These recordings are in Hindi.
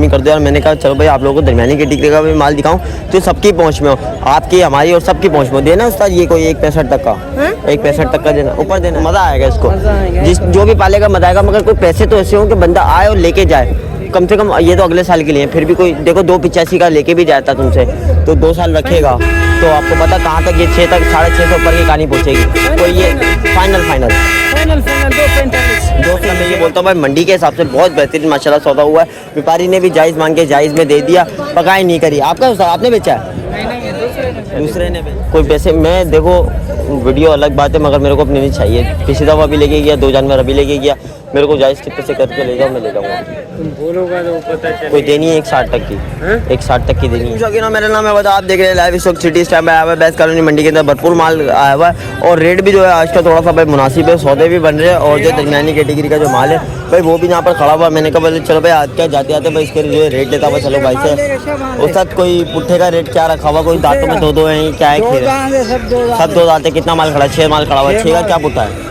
कर दो यार। मैंने कहा चलो भाई आप लोगों को दरमियानी कैटेगरी का भी माल दिखाऊं जो सबकी पहुंच में हो, आपकी हमारी और सबकी पहुंच में हो। देना उस्ताद ये कोई 1.65 तक का, 1.65 तक का देना, ऊपर देना, मज़ा आएगा इसको, जिस जो भी पालेगा मज़ा आएगा। मगर कोई पैसे तो ऐसे हो कि बंदा आए और लेके जाए कम से कम। ये तो अगले साल के लिए फिर भी कोई देखो 2.85 का लेके भी जाता तुमसे तो 2 साल रखेगा तो आपको पता कहाँ तक ये 6 तक 650 ऊपर की कहानी पहुँचेगी। तो ये फाइनल 2 मैं ये बोलता हूँ भाई मंडी के हिसाब से बहुत बेहतरीन माशाल्लाह सौदा हुआ है। व्यापारी ने भी जायज़ मांग के जायज़ में दे दिया, पकाई नहीं करी। आपका आपने बेचा है? दूसरे ने कोई पैसे मैं देखो वीडियो अलग बात है मगर मेरे को अपनी नहीं चाहिए। पिछली दफ़ा भी लेके गया 2 जानवर अभी लेके गया, मेरे को जायज़ कितने से करके ले जाओ मैं ले जाऊँगा। तुम बोलोगा तो पता चलेगा। कोई देनी है 160 तक की, 160 तक की देनी है। मेरा नाम है बता, आप देख रहे हैं लाइव स्टॉक सिटी स्टैप में आया हुआ है। बेस्ट कॉलोनी मंडी के अंदर भरपूर माल आया हुआ है और रेट भी जो है आज का थोड़ा सा भाई मुनासिब है, सौदे भी बन रहे हैं और जो दरमियानी कैटेगरी का जो माल है भाई वो भी यहाँ पर खड़ा हुआ। मैंने कहा भाई चलो भाई आज क्या जाते आते भाई इसके जो रेट लेता हुआ चलो भाई से। उस साथ कोई पुट्ठे का रेट क्या रखा हुआ, कोई दांतों में 2 हैं क्या है, सब 2 दांत। कितना माल खड़ा है? 6 माल खड़ा हुआ है। 6 का क्या पुट्ठा है?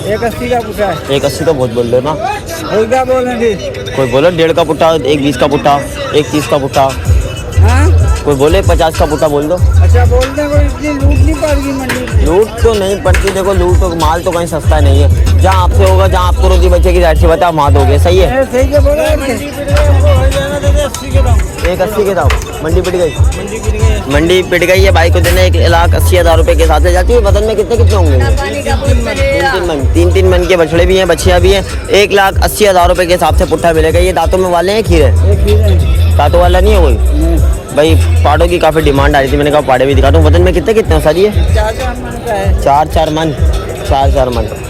180 का पुट्ठा है। 180 तो बहुत बोल रहे हो ना, क्या बोल रहे कोई बोलो 1.5 का पुट्ठा, 1.20 का पुट्ठा, 1.30 का पुट्ठा, कोई बोले 50 का पुट्ठा बोल दो। अच्छा बोलते हैं, इतनी लूट नहीं पड़ती मंडी। लूट तो नहीं पड़ती, देखो लूट तो माल तो कहीं सस्ता नहीं है। जहाँ आपसे होगा, जहाँ आपको रोजी बचेगी जाहिर सी बात है आप वहाँ दोगे। सही है, सही है बोला। 180 के दाम मंडी पिट गई, मंडी पिट गई है। भाई को देने 1,80,000 रुपये के हिसाब से जाती है। बदन में कितने होंगे? 3 मन के बछड़े भी हैं, बछियाँ भी हैं। 1,80,000 रुपये के हिसाब से पुट्ठा मिलेगा। ये दांतों में वाले हैं खीरे? दांतों वाला नहीं है कोई। भाई पाड़ों की काफ़ी डिमांड आ रही थी, मैंने कहा पाड़े भी दिखा दूँ। वजन में कितने हो सर? ये 4 मन,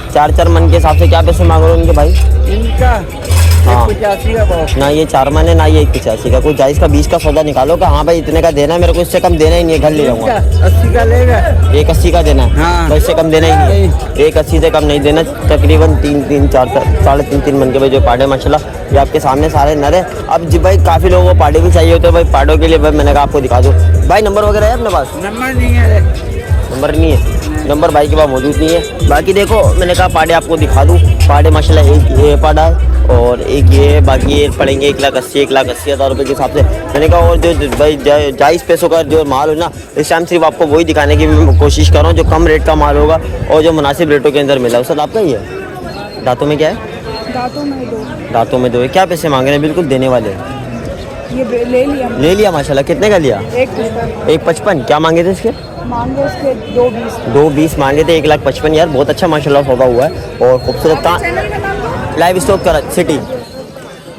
4 मन के हिसाब से क्या पैसे मांग रहे हो उनके भाई? इनका हाँ 85 का भाव ना, ये 4 मन है ना ये 85 का। कोई जायज़ का 20 का सौदा निकालो का। हाँ भाई इतने का देना है मेरे को, इससे कम देना ही नहीं है, घर ले जाऊँगा। 80 का लेगा, 180 का देना है। हाँ। तो इससे कम देना ही नहीं, 180 से कम नहीं देना। तकरीबन 3 4 3.5 मन के भाई जो पाड़े माशाल्लाह ये आपके सामने सारे नर है। अब जी भाई काफ़ी लोगों को पाड़े भी चाहिए होते हैं भाई, पाड़ों के लिए भाई मैंने कहा आपको दिखा दूँ। भाई नंबर वगैरह है अपने पास? नंबर नहीं है, नंबर नहीं है, नंबर भाई के पास मौजूद नहीं है। बाकी देखो मैंने कहा पाड़े आपको दिखा दूँ। पाड़े माशाल्लाह एक ये पाड़ा है और एक ये, बाकी ये पड़ेंगे 1,80,000 रुपये के हिसाब से। मैंने कहा और जो भाई जायज़ पैसों का जो माल हो ना इस टाइम सिर्फ आपको वही दिखाने की मैं कोशिश कर रहा हूँ जो कम रेट का माल होगा और जो मुनासिब रेटों के अंदर मिला। उस आपका ही है? दांतों में क्या है? दांतों में 2 है। क्या पैसे मांग रहे हैं? बिल्कुल देने वाले हैं। ये ले लिया माशाल्लाह। कितने का लिया? 1,55। क्या मांगे थे इसके? मांगे इसके 220। 220 मांगे थे। 1,55,000 यार बहुत अच्छा माशाल्लाह सौदा हुआ है और खूबसूरत। लाइव स्टॉक का सिटी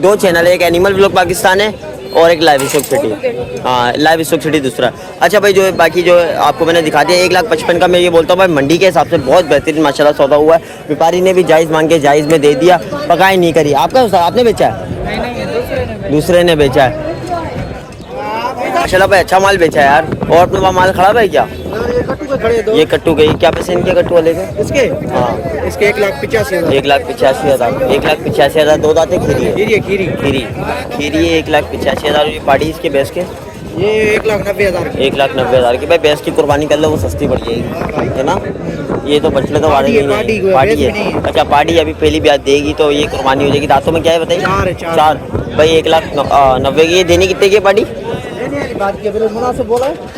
2 चैनल है, एक एनिमल व्लॉग पाकिस्तान है और एक लाइव स्टॉक सिटी। हाँ लाइव स्टॉक सिटी दूसरा। अच्छा भाई जो बाकी जो आपको मैंने दिखा दिया 1,55,000 का। मैं ये बोलता हूँ भाई मंडी के हिसाब से बहुत बेहतरीन माशाल्लाह सौदा हुआ है। व्यापारी ने भी जायज़ मांग के जायज़ में दे दिया, पकाई नहीं करी। आपका आपने बेचा है? दूसरे ने बेचा है। माशाल्लाह भाई अच्छा माल बेचा है यार। और अपने पास माल खड़ा है क्या? ये कट्टू गई। क्या पैसे इनके कट्टू वाले के? इसके हाँ इसके 1,85,000। 1,85,000। 1,85,000 2 दांतें खीरी है। खीरी है 1,85,000। ये पाड़ी इसके भैंस के ये 1,90,000। 1,90,000 की। भाई भैंस की कुर्बानी कर लो वो सस्ती पड़ जाएगी है ना। ये तो बछड़े तो वाड़े नहीं, पाड़ी है। अच्छा पाड़ी अभी पहली ब्याज देगी तो ये कुर्बानी हो जाएगी। दांतों में क्या है बताइए? 4 भाई 1,90,000 की। ये देनी कितने की पाड़ी?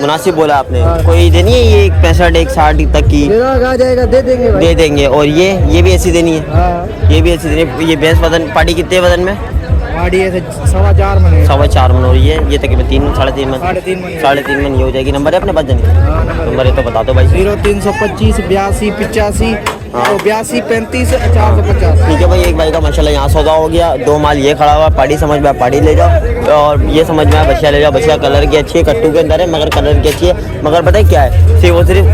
मुनासिब बोला आपने। कोई देनी है ये 65 160 तक की? आ जाएगा, दे देंगे और ये भी ऐसी देनी है? ये भी ऐसी देनी है। ये भैंस वजन पाड़ी कितने वजन में? पाड़ी है 4.25 मन। 4.25 मन। और ये तकरीबन 3 साढ़े 3 मन। 3.5 मन ये हो जाएगी। नंबर है अपने पास जाने? नंबर है तो बता दो भाई। 0325 82 85 82 35 450। ठीक है भाई। एक भाई का माशाल्लाह यहाँ सौदा हो गया। 2 माल ये खड़ा हुआ। पाड़ी समझ में पाड़ी ले जाओ और ये समझ में बछिया ले जाओ। बछिया कलर की अच्छी है, कट्टू के अंदर है मगर कलर की अच्छी है। मगर पता है क्या है, सिर्फ वो सिर्फ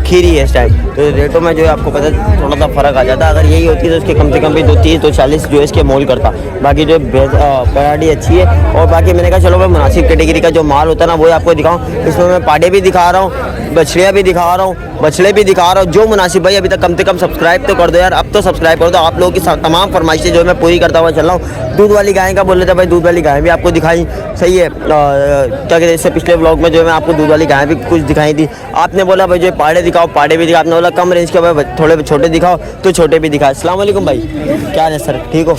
खीरी है इस टाइम। तो रेटों में जो है आपको पता थोड़ा सा फ़र्क आ जाता है। अगर यही होती है तो इसके कम से कम भी 230 240 जो है इसके मोल करता। बाकी जो पराठी अच्छी है। और बाकी मैंने कहा चलो भाई मुनासिब कैटेगरी का जो माल होता है ना वो आपको दिखाऊँ। इसमें मैं पाड़े भी दिखा रहा हूँ, बछड़ियाँ भी दिखा रहा हूँ, बछड़े भी दिखा रहा हूँ। जो मुनासिब भाई अभी तक कम से कम सब्सक्राइब तो कर दो यार। अब तो सब्सक्राइब कर दो। आप लोगों की तमाम फरमाइशें जो मैं पूरी करता हुआ चल रहा हूँ। दूध वाली गाय का बोल रहे थे भाई, दूध वाली गाय भी आपको दिखाई। सही है। क्या कहते हैं इससे पिछले व्लॉग में जो है मैं आपको दूध वाली गाय भी कुछ दिखाई थी। आपने बोला भाई जो पाड़े दिखाओ, पाड़े भी दिखा। आपने बोला कम रेंज के भाई थोड़े छोटे दिखाओ तो छोटे भी दिखाए। अस्सलाम वालेकुम भाई, क्या है सर? ठीक हो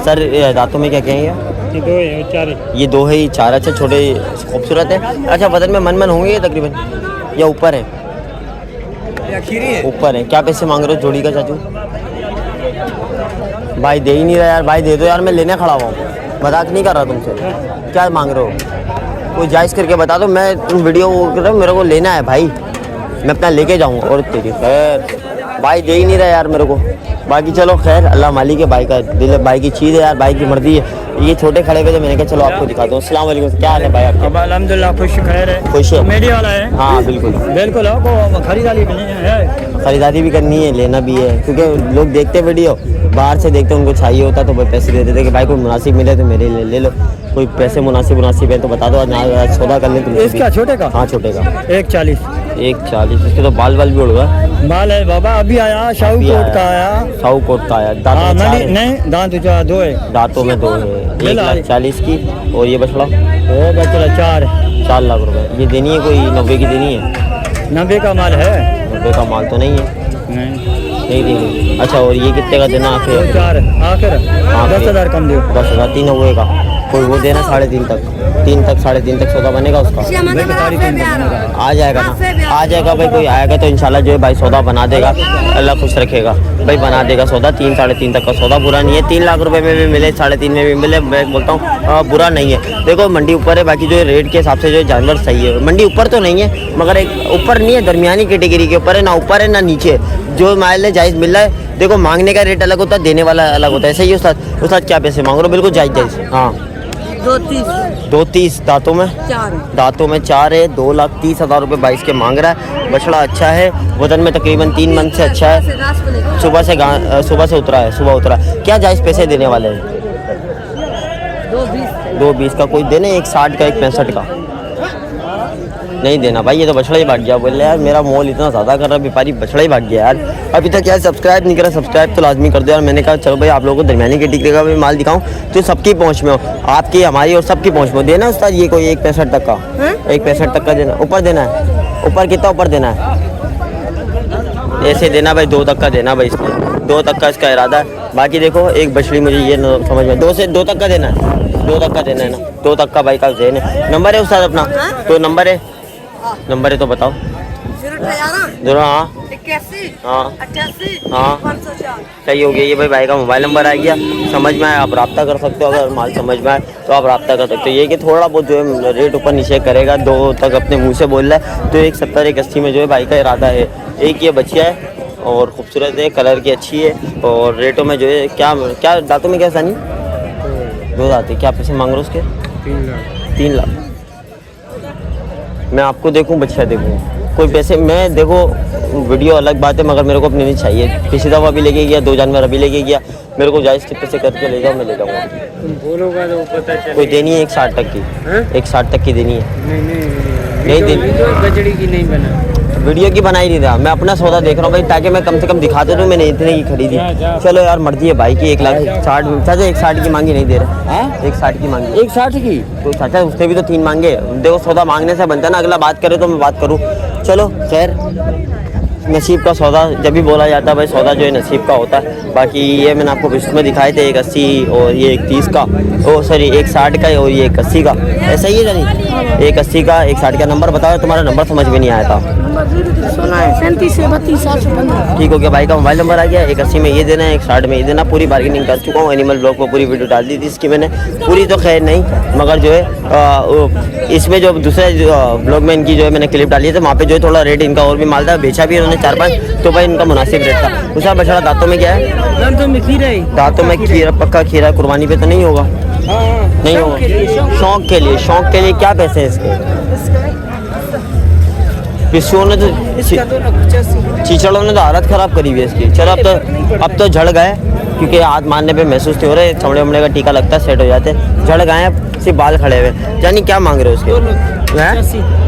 सर? दांतों में क्या कहेंगे? ये दो है चार है। ये दो है, ये चार। अच्छा छोटे खूबसूरत है। अच्छा वजन में मन होंगे ये तकरीबन या ऊपर है? ऊपर है। क्या पैसे मांग रहे हो जोड़ी का चाचू? भाई दे ही नहीं रहा यार। भाई दे दो यार, मैं लेने खड़ा हुआ हूँ, मजाक नहीं कर रहा तुमसे। क्या मांग रहे हो? कोई जायज़ करके बता दो। मैं तुम वीडियो कर रहे हो, मेरे को लेना है भाई, मैं अपना लेके जाऊँगा। और तेरी खैर भाई दे ही नहीं रहा यार मेरे को। बाकी चलो खैर, अल्लाह मालिक है, भाई का दिल है, भाई की चीज़ है यार, भाई की मर्जी है। ये छोटे खड़े हुए थे, मैंने कहा चलो आपको दिखाता हूँ। अस्सलाम वालेकुम, क्या हाल है भाई आपके? अब अल्हम्दुलिल्लाह खुश खैर है। खुश है? मीडिया वाला है। हाँ बिल्कुल बिल्कुल, आपको खरीदारी भी है, खरीदारी भी करनी है, लेना भी है, क्योंकि लोग देखते वीडियो बाहर से देखते, उनको चाहिए होता तो भाई पैसे दे देते कि भाई कोई मुनासिब मिले तो मेरे लिए ले लो। कोई पैसे मुनासिब है तो बता दो, आज सौदा कर ले तुम। इसका छोटे का? हाँ छोटे का 140। 140। इसके तो बाल भी उड़ गए। बाल है बाबा, अभी आया शाहू कोट का आया। साहू कोट का आया। हाँ दांत नहीं, दांत दो है, दांतों में दो है। 1,40,000 की। और ये बछड़ा वो बचला 4 लाख रुपए। ये देनी है कोई 90 की देनी है? 90 का माल है। 90 का माल तो नहीं है, नहीं देंगे। अच्छा और ये कितने का देना आखिर? 4 आखिर 10,000 कम दो। 10,000। 3 का कोई वो देना 3.5 तक, 3 तक 3.5 तक सौदा बनेगा उसका? आ जाएगा ना, आ जाएगा भाई। कोई आएगा तो इंशाल्लाह जो है भाई सौदा बना देगा, अल्लाह खुश रखेगा भाई, बना देगा सौदा। 3-3.5 तक का सौदा बुरा नहीं है। 3 लाख रुपए में भी मिले, 3.5 में भी मिले, मैं बोलता हूँ बुरा नहीं है। देखो मंडी ऊपर है, बाकी जो रेट के हिसाब से जो जानवर सही है। मंडी ऊपर तो नहीं है, मगर एक ऊपर नहीं है, दरमियानी कैटेगरी के ऊपर है, ना ऊपर है ना नीचे। जो माल जायज़ मिल रहा है। देखो मांगने का रेट अलग होता है, देने वाला अलग होता है। सही है उस्ताद? उस्ताद क्या पैसे मांग रहे हो? बिल्कुल जायज़। हाँ 2.30 दांतों में 4 है। 2,30,000 रुपये 22 के मांग रहा है। बछड़ा अच्छा है, वजन में तकरीबन 3 मन से अच्छा है। सुबह से उतरा है। क्या जायज़ पैसे देने वाले हैं? 2.20 का। कोई देने? 1.60 का, 1.65 का नहीं देना भाई। ये तो बछड़ा ही भाग गया। बोले यार मेरा मोल इतना ज़्यादा कर रहा है, व्यापारी बछड़ा ही भाग गया यार। अभी तक यार सब्सक्राइब नहीं करा, सब्सक्राइब तो लाजमी कर दो यार। मैंने कहा चलो भाई आप लोगों को दरमियानी कैटेगरी का भी माल दिखाऊं तो सबकी पहुंच में हो, आपकी हमारी और सबकी पहुंच में हो। देना उस्ताद ये कोई 1.65 तक का? 1.65 तक का देना। ऊपर देना है? ऊपर कितना ऊपर देना है? ऐसे देना भाई, 2 तक का देना भाई। इसमें 2 तक का इसका इरादा है। बाकी देखो एक बछड़ी मुझे ये समझ में 2 तक का देना है। 2 तक का देना है ना? 2 तक का भाई का देना है। नंबर है उस्ताद अपना? तो नंबर है तो बताओ। 0 हाँ 88 सही हो गया। ये भाई का मोबाइल नंबर आ गया। समझ में आया आप रब्ता कर सकते हो। अगर माल समझ में आए तो आप रब्ता कर सकते हो। ये कि थोड़ा बहुत जो है रेट ऊपर नीचे करेगा। 2 तक अपने मुंह से बोल रहा है तो 170 180 में जो है भाई का इरादा है। एक ये बचिया है और खूबसूरत है, कलर की अच्छी है। और रेटों में जो है क्या दांतों में क्या सानी? 2 दांत है। क्या पैसे मांग रहे हो उसके? 3 लाख। मैं आपको देखूं बच्चा देखूं कोई पैसे? मैं देखो वीडियो अलग बात है, मगर मेरे को अपनी नहीं चाहिए। पिछली दफ़ा भी लेके गया, 2 जानवर अभी लेके गया। मेरे को जायज़ कितने से करके ले जाओ, मैं ले जाऊँगा। तुम बोलोगा तो पता चलेगा। कोई देनी है 1.60 तक की? 1.60 तक की देनी है? नहीं देनी। बजड़ी की नहीं बना, वीडियो की बना ही नहीं रहा। मैं अपना सौदा देख रहा हूँ भाई, ताकि मैं कम से कम दिखाते दूँ मैंने इतने की खरीदी। चलो यार मर्जी है भाई की। 1,60,000 चाचा 1.60 की मांगी नहीं दे रहे। 1.60 की मांगी। 160 की तो चाचा उसने भी तो 3 मांगे। देखो सौदा मांगने से बनता है ना, अगला बात करे तो मैं बात करूँ। चलो खैर नसीब का सौदा जब भी बोला जाता है भाई, सौदा जो है नसीब का होता है। बाकी ये मैंने आपको किस्त में दिखाए थे 180 और ये 130 का, ओ सॉरी 160 का और ये 180 का। ऐसा ही है नहीं? 180 का 160 का। नंबर बताओ, तुम्हारा नंबर समझ में नहीं आया था। 37 ठीक हो गया। भाई का मोबाइल नंबर आ गया। 180 में ये देना है, 160 में ये देना। पूरी बार्गेनिंग कर चुका हूँ। एनिमल ब्लॉग को पूरी वीडियो डाल दी थी इसकी मैंने, पूरी तो खैर नहीं, मगर जो है इसमें जो दूसरे ब्लॉग में इनकी जो है मैंने क्लिप डाली है, तो वहाँ पे जो है थोड़ा रेट इनका और भी माल था, बेचा भी उन्होंने 4-5, तो भाई इनका मुनासिब रेट था। दूसरा बछड़ा दांतों में क्या है? दांतों में खीरा है। दांतों में खीरा, पक्का खीरा। कुर्बानी पे तो नहीं होगा? नहीं होगा। शौक के लिए क्या पैसे हैं इसके? पिस्सुओं ने तो चीचड़ों ने तो हालत ख़राब करी हुई है इसकी। चलो अब तो झड़ गए, क्योंकि हाथ मारने पे महसूस नहीं हो रहे। चमड़े वमड़े का टीका लगता है, सेट हो जाते, झड़ गए हैं, सिर्फ बाल खड़े हुए। जानी क्या मांग रहे हो उसके? हैं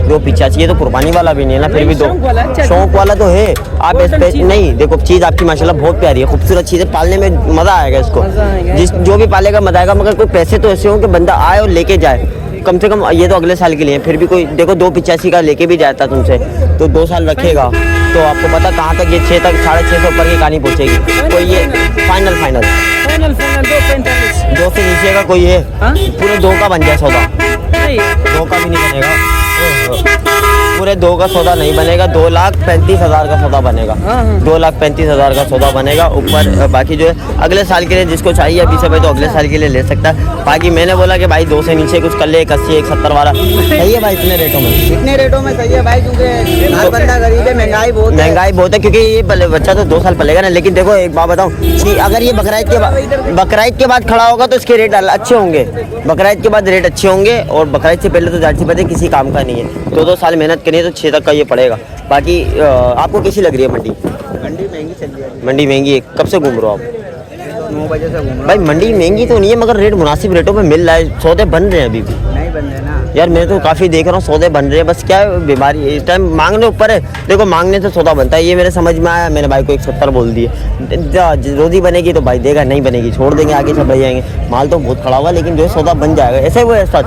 285। ये तो कुर्बानी वाला भी नहीं है ना, फिर भी 2 शौक वाला तो है। आप इस पे नहीं देखो, चीज़ आपकी माशाल्लाह बहुत प्यारी है, खूबसूरत चीज़ है। पालने में मज़ा आएगा इसको, जो भी पालेगा मज़ा आएगा। मगर कोई पैसे तो ऐसे हो कि बंदा आए और लेके जाए। कम से कम ये तो अगले साल के लिए है, फिर भी कोई देखो 285 का लेके भी जाता तुमसे तो 2 साल रखेगा तो आपको पता कहाँ तक ये 6 तक 650 ऊपर की कहानी पहुँचेगी। कोई ये फाइनल फाइनल 245 2 से नीचे का कोई है हाँ? पूरे 2 का बन जाए सौदा, नहीं 2 का भी नहीं बनेगा, पूरे 2 का सौदा नहीं बनेगा, 2,35,000 का सौदा बनेगा, 2,35,000 का सौदा बनेगा ऊपर। बाकी जो है अगले साल के लिए जिसको चाहिए अभी से भाई तो अगले साल के लिए ले सकता है। बाकी मैंने बोला कि भाई 2 से नीचे कुछ कर ले, 180 170 वाला सही है भाई इतने रेटों में, इतने रेटों में सही है भाई, क्योंकि हर बंदा गरीब है, महंगाई बहुत है। महंगाई बहुत है क्योंकि ये बच्चा तो 2 साल पलेगा ना। लेकिन देखो एक बात बताऊं कि अगर ये बकरीद के बाद खड़ा होगा तो इसके रेट अच्छे होंगे, बकरीद के बाद रेट अच्छे होंगे और बकरीद से पहले तो जाहिर सी बात है किसी काम का नहीं है। 2 साल मेहनत करनी है तो 6 तक का ये पड़ेगा। बाकी आपको कैसी लग रही है मंडी? मंडी महंगी चल रही है, मंडी महंगी है, कब से घूम रहे हो आप? 9 बजे से घूम रहा भाई मंडी महंगी तो नहीं है मगर रेट मुनासिब रेटों में मिल रहा है, सौदे बन रहे हैं अभी भी हूँ, नहीं बन रहे ना यार। मैं तो काफ़ी देख रहा हूँ सौदे बन रहे हैं, बस क्या है बीमारी इस टाइम मांगने ऊपर है। देखो मांगने से सौदा बनता है, ये मेरे समझ में आया। मैंने भाई को 170 बोल दिए, रोजी बनेगी तो भाई देगा, नहीं बनेगी छोड़ देंगे, आगे सब रह जाएंगे। माल तो बहुत खड़ा हुआ लेकिन जो है सौदा बन जाएगा, ऐसे वो ऐसा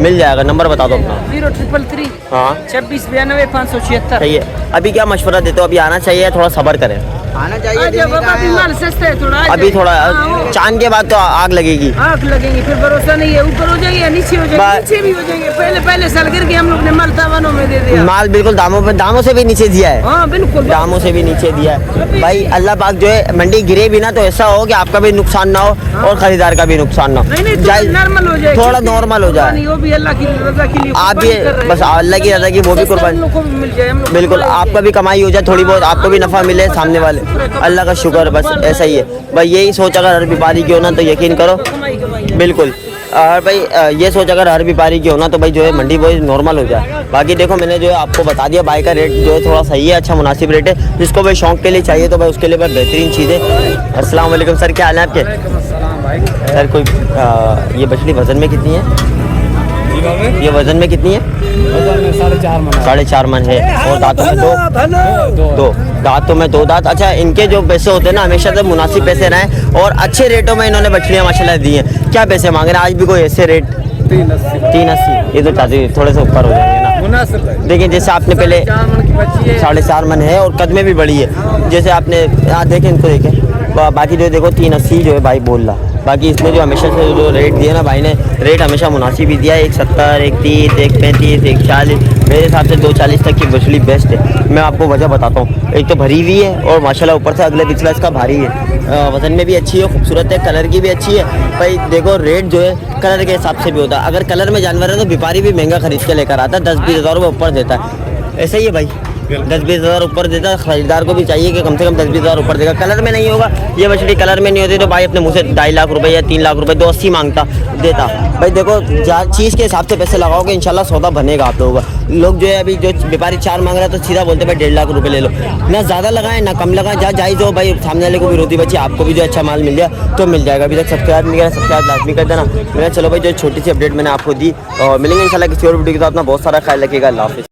मिल जाएगा। नंबर बता दो अपना। 0333 हाँ 2692 576। सही है। अभी क्या मशवरा देते हो? अभी आना चाहिए, थोड़ा सब्र करें, आना चाहिए, आज देने का अभी है। माल सस्ता है थोड़ा, अभी थोड़ा चांद के बाद तो आग लगेगी। आँख लगेंगी, फिर भरोसा नहीं है, ऊपर हो जाएंगे या नीचे हो जाएंगे, नीचे भी हो जाएंगे। पहले साल करके हम लोग ने माल तावानों में दे दिया, माल बिल्कुल दामों से भी नीचे दिया है। हाँ बिल्कुल दामों से भी नीचे दिया है भाई। अल्लाह पाक जो है मंडी गिरे भी ना तो ऐसा हो कि आपका भी नुकसान ना हो और खरीदार का भी नुकसान ना हो, नहीं नॉर्मल हो जाए, थोड़ा नॉर्मल हो जाए। वो भी अल्लाह की रजा के लिए आप भी बस अल्लाह की रजा की वो भी कुर्बानी, लोगों को भी मिल जाए, हम लोग बिल्कुल आपका भी कमाई हो जाए थोड़ी बहुत, आपको भी नफा मिले, सामने वाले अल्लाह का शुक्र, बस ऐसा ही है भाई। यही सोच अगर हर व्यापारी की हो ना तो यकीन करो बिल्कुल, और भाई ये सोच अगर हर व्यापारी की हो ना तो भाई जो है मंडी वो नॉर्मल हो जाए। बाकी देखो मैंने जो है आपको बता दिया भाई का रेट जो है थोड़ा सही है, अच्छा मुनासिब रेट है। जिसको भाई शौक के लिए चाहिए तो भाई उसके लिए भाई बेहतरीन चीज़ है। अस्सलाम वालेकुम सर, क्या हाल है आपके? सर कोई ये बछड़ी वजन में कितनी है? ये वजन में कितनी है? 4.5 मन है। और दांतों में दो दांतों में 2 दांत। अच्छा इनके जो पैसे होते हैं ना हमेशा से मुनासिब पैसे रहे और अच्छे रेटों में इन्होंने बछड़ियाँ माशाल्लाह दी हैं। क्या पैसे मांग रहे हैं आज भी कोई ऐसे रेट? 380। ये तो चाहती थोड़े से ऊपर हो जाएंगे ना। देखिए जैसे आपने पहले 4.5 मन है और कद में भी बड़ी है, जैसे आपने देखें इनको देखें। बाकी जो देखो 380 जो है भाई बोल रहा। बाकी इसमें जो हमेशा से जो रेट दिया ना भाई ने, रेट हमेशा मुनासिब ही दिया है। 170, 130, 135, 140, मेरे हिसाब से 240 तक की बछड़ी बेस्ट है। मैं आपको वजह बताता हूँ, एक तो भरी हुई है और माशाल्लाह ऊपर से अगले पिछला इसका भारी है, वजन में भी अच्छी है, खूबसूरत है, कलर की भी अच्छी है। भाई देखो रेट जो है कलर के हिसाब से भी होता है। अगर कलर में जानवर है तो व्यापारी भी महंगा खरीद के लेकर आता है, 10-20 हज़ार रुपये ऊपर देता है। ऐसा ही है भाई, 10-20 हज़ार ऊपर देता है। खरीदार को भी चाहिए कि कम से कम 10-20 हज़ार ऊपर देगा। कलर में नहीं होगा, ये बछड़ी कलर में नहीं होती तो भाई अपने मुँह से 2.5 लाख रुपए या 3 लाख रुपए 280 मांगता देता। भाई देखो चीज़ के हिसाब से पैसे लगाओगे इंशाल्लाह सौदा बनेगा आप लोगों का। लोग जो है अभी जो व्यापारी 4 मांग रहा है तो सीधा बोलते भाई 1.5 लाख रुपए ले लो, ना ज़्यादा लगाएं ना कम लगाएं, जहाँ जायज़ हो भाई, सामने वाले को भी रोटी बची, आपको भी जो अच्छा माल मिल जाए तो मिल जाएगा। अभी तक सब्सक्राइब नहीं करा, सब्सक्राइब लाजमी कर देना। मेरा चलो भाई जो छोटी सी अपडेट मैंने आपको दी और मिलेंगे इंशाल्लाह किसी और वीडियो के साथ। अपना बहुत सारा ख्याल रखिएगा। अल्लाह हाफ़िज़।